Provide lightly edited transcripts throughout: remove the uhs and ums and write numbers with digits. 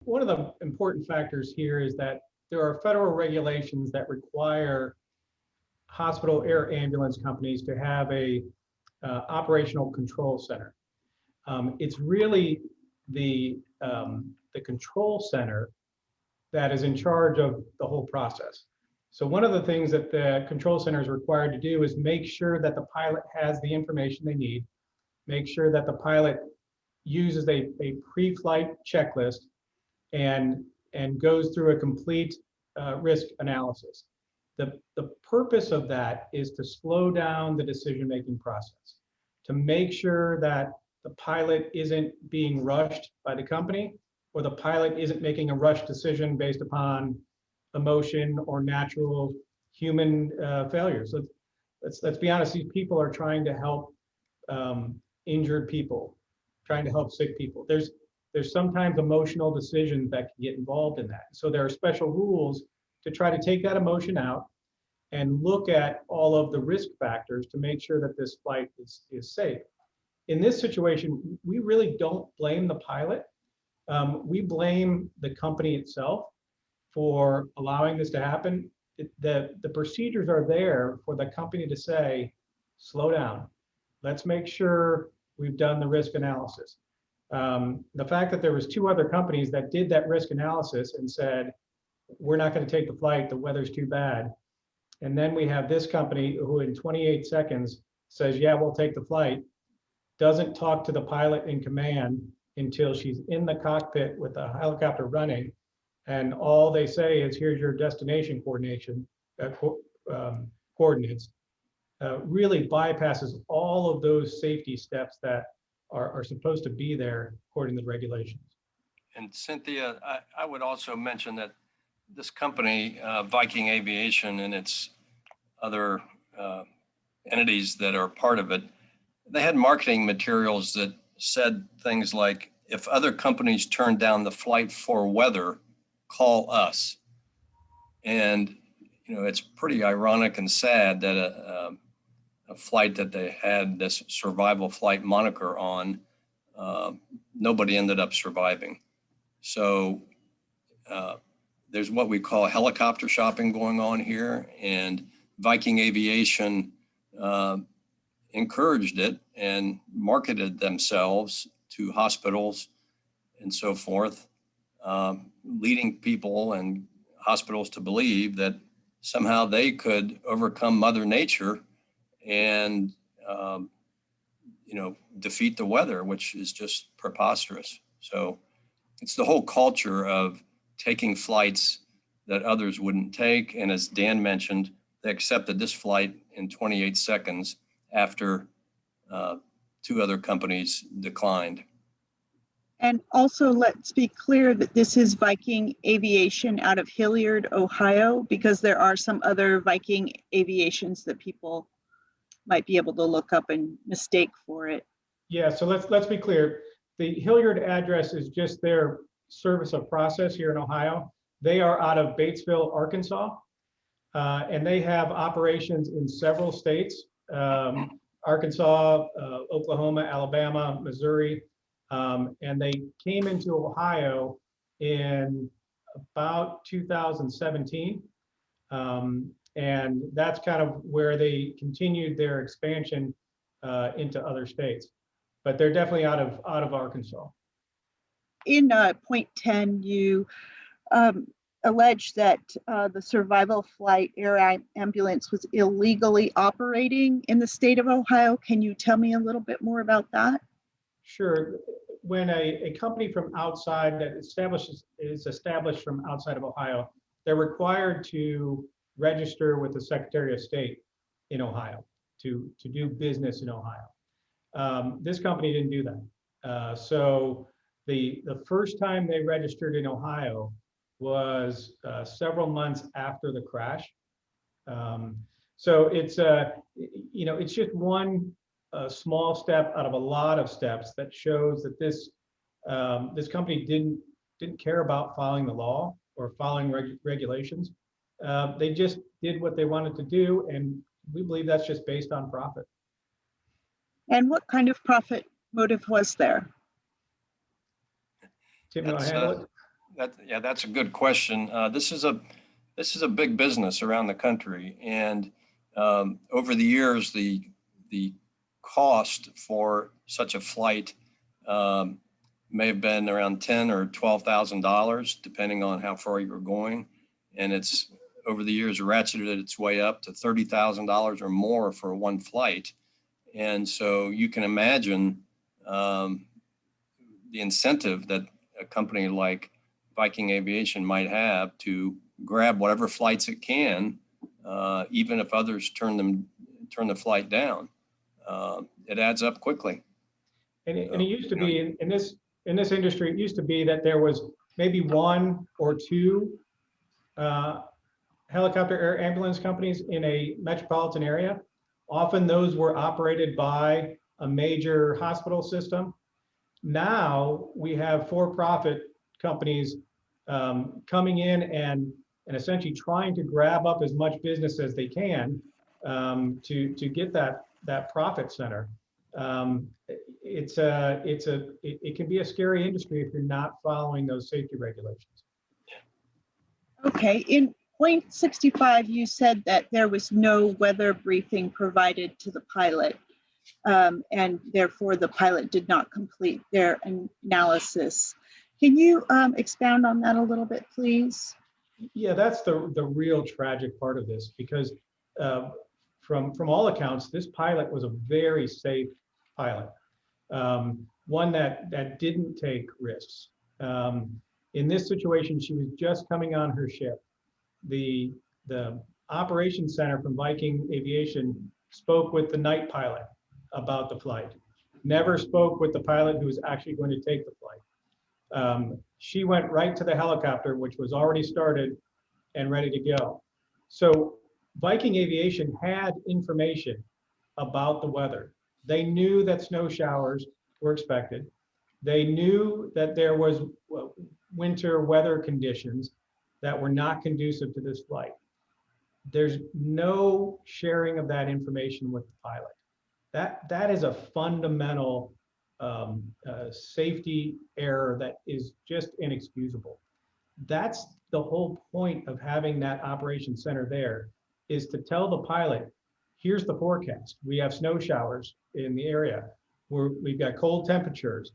one of the important factors here is that there are federal regulations that require hospital air ambulance companies to have a operational control center. It's really the control center that is in charge of the whole process. So one of the things that the control center is required to do is make sure that the pilot has the information they need, make sure that the pilot uses a pre-flight checklist and goes through a complete risk analysis. The purpose of that is to slow down the decision-making process, to make sure that the pilot isn't being rushed by the company, or the pilot isn't making a rushed decision based upon emotion or natural human failure. So let's be honest, these people are trying to help injured people, trying to help sick people. There's sometimes emotional decisions that can get involved in that. So there are special rules to try to take that emotion out and look at all of the risk factors to make sure that this flight is safe. In this situation, we really don't blame the pilot. We blame the company itself for allowing this to happen. The procedures are there for the company to say, slow down. Let's make sure we've done the risk analysis. The fact that there was 2 other companies that did that risk analysis and said, we're not going to take the flight, the weather's too bad. And then we have this company who in 28 seconds says, yeah, we'll take the flight, doesn't talk to the pilot in command until she's in the cockpit with the helicopter running. And all they say is, here's your destination coordinates, really bypasses all of those safety steps that are supposed to be there according to the regulations. And Cynthia, I would also mention that this company, Viking Aviation, and its other entities that are part of it, they had marketing materials that said things like, if other companies turn down the flight for weather, call us. And, you know, it's pretty ironic and sad that a flight that they had this survival flight moniker on, nobody ended up surviving. So there's what we call helicopter shopping going on here, and Viking Aviation encouraged it and marketed themselves to hospitals and so forth, leading people and hospitals to believe that somehow they could overcome Mother Nature and defeat the weather, which is just preposterous. So it's the whole culture of taking flights that others wouldn't take. And as Dan mentioned, they accepted this flight in 28 seconds after 2 other companies declined. And also, let's be clear that this is Viking Aviation out of Hilliard, Ohio, because there are some other Viking Aviations that people might be able to look up and mistake for it. Yeah, so let's be clear. The Hilliard address is just their service of process here in Ohio. They are out of Batesville, Arkansas, and they have operations in several states, Arkansas, Oklahoma, Alabama, Missouri, and they came into Ohio in about 2017. And that's kind of where they continued their expansion into other states. But they're definitely out of Arkansas. In point 10, you alleged that the survival flight air ambulance was illegally operating in the state of Ohio. Can you tell me a little bit more about that? Sure. When a company from outside that is established from outside of Ohio, they're required to register with the Secretary of State in Ohio to do business in Ohio. This company didn't do that. So the first time they registered in Ohio was several months after the crash. So it's it's just one small step out of a lot of steps that shows that this company didn't care about following the law or following regulations. They just did what they wanted to do, and we believe that's just based on profit. And what kind of profit motive was there? Tim, you want to handle it? That's a good question. This is a big business around the country, and over the years, the cost for such a flight may have been around $10,000 or $12,000, depending on how far you were going, and it's over the years ratcheted its way up to $30,000 or more for one flight, and so you can imagine the incentive that a company like Viking Aviation might have to grab whatever flights it can, even if others turn the flight down. It adds up quickly. And it used to be in this industry, it used to be that there was maybe one or two helicopter air ambulance companies in a metropolitan area. Often those were operated by a major hospital system. Now we have for-profit companies coming in and essentially trying to grab up as much business as they can to get that profit center. It can be a scary industry if you're not following those safety regulations. Okay, in point 65, you said that there was no weather briefing provided to the pilot, and therefore the pilot did not complete their analysis. Can you expound on that a little bit, please? Yeah, that's the real tragic part of this, because from all accounts, this pilot was a very safe pilot, one that didn't take risks. In this situation, she was just coming on her ship. The operations center from Viking Aviation spoke with the night pilot about the flight, never spoke with the pilot who was actually going to take the flight. She went right to the helicopter, which was already started and ready to go. So Viking Aviation had information about the weather. They knew that snow showers were expected. They knew that there was winter weather conditions that were not conducive to this flight. There's no sharing of that information with the pilot. That is a fundamental safety error that is just inexcusable. That's the whole point of having that operations center there, is to tell the pilot, here's the forecast. We have snow showers in the area. We've got cold temperatures.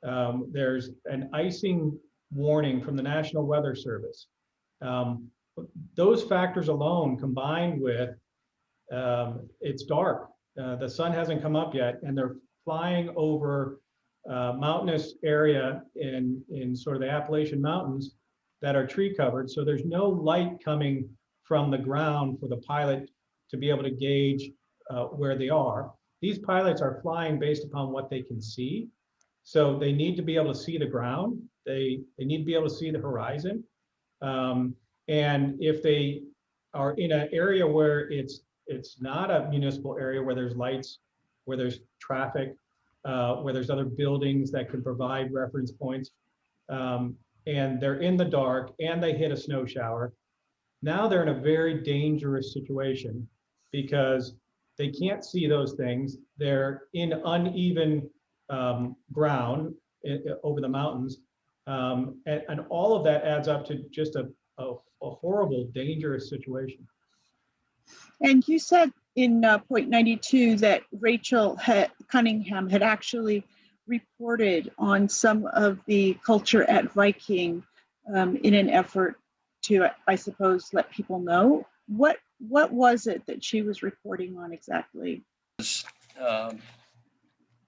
There's an icing warning from the National Weather Service. Those factors alone, combined with it's dark, the sun hasn't come up yet, and they're flying over mountainous area in sort of the Appalachian Mountains that are tree covered. So there's no light coming from the ground for the pilot to be able to gauge where they are. These pilots are flying based upon what they can see. So they need to be able to see the ground. They need to be able to see the horizon. And if they are in an area where it's not a municipal area, where there's lights, where there's traffic, where there's other buildings that can provide reference points, and they're in the dark and they hit a snow shower, now they're in a very dangerous situation because they can't see those things. They're in uneven ground over the mountains. And all of that adds up to just a horrible, dangerous situation. And you said in point 92 that Rachel Cunningham had actually reported on some of the culture at Viking in an effort to, I suppose, let people know. What was it that she was reporting on exactly?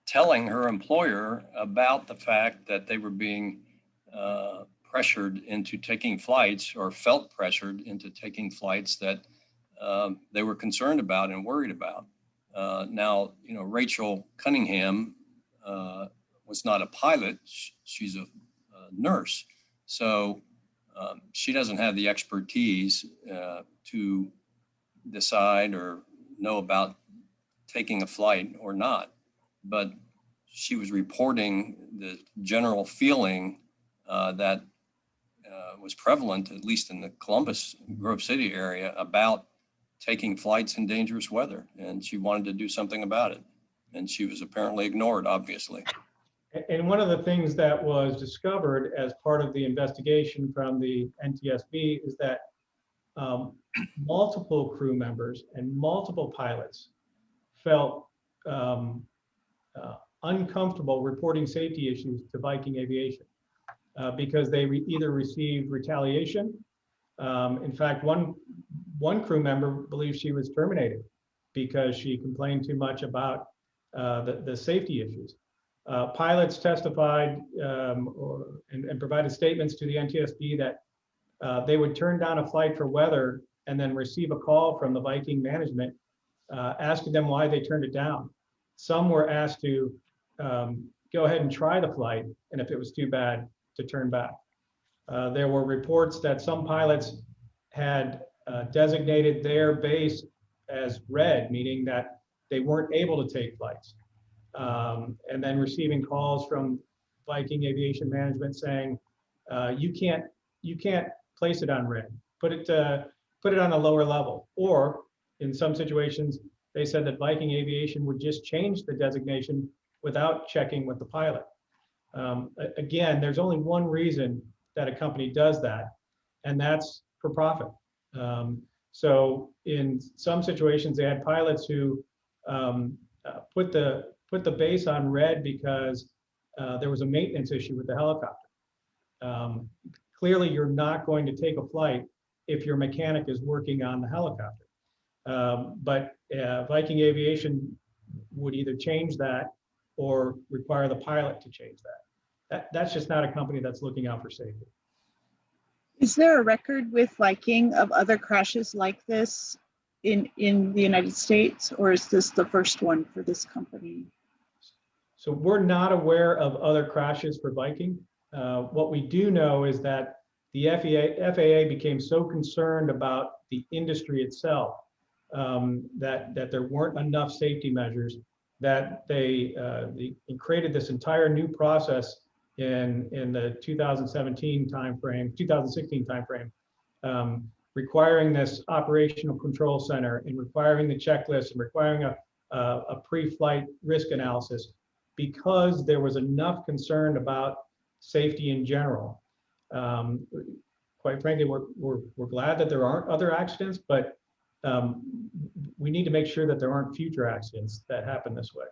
Telling her employer about the fact that they were being pressured into taking flights, or felt pressured into taking flights that they were concerned about and worried about. Now, Rachel Cunningham was not a pilot. She's a nurse. So she doesn't have the expertise to decide or know about taking a flight or not. But she was reporting the general feeling that was prevalent, at least in the Columbus, Grove City area, about taking flights in dangerous weather. And she wanted to do something about it. And she was apparently ignored, obviously. And one of the things that was discovered as part of the investigation from the NTSB is that multiple crew members and multiple pilots felt uncomfortable reporting safety issues to Viking Aviation because they either received retaliation. In fact, one crew member believes she was terminated because she complained too much about the safety issues. Pilots testified and provided statements to the NTSB that they would turn down a flight for weather and then receive a call from the Viking management asking them why they turned it down. Some were asked to go ahead and try the flight, and if it was too bad, to turn back. There were reports that some pilots had designated their base as red, meaning that they weren't able to take flights. And then receiving calls from Viking Aviation Management saying, you can't place it on red, put it on a lower level. Or in some situations, they said that Viking Aviation would just change the designation without checking with the pilot. Again, there's only one reason that a company does that, and that's for profit. So in some situations, they had pilots who put the base on red because there was a maintenance issue with the helicopter. Clearly, you're not going to take a flight if your mechanic is working on the helicopter. But Viking Aviation would either change that or require the pilot to change that. That's just not a company that's looking out for safety. Is there a record with Viking of other crashes like this in the United States, or is this the first one for this company? So we're not aware of other crashes for Viking. What we do know is that the FAA became so concerned about the industry itself that there weren't enough safety measures, that they created this entire new process in the 2016 timeframe, requiring this operational control center and requiring the checklist and requiring a pre-flight risk analysis, because there was enough concern about safety in general. Quite frankly, we're glad that there aren't other accidents, but we need to make sure that there aren't future accidents that happen this way.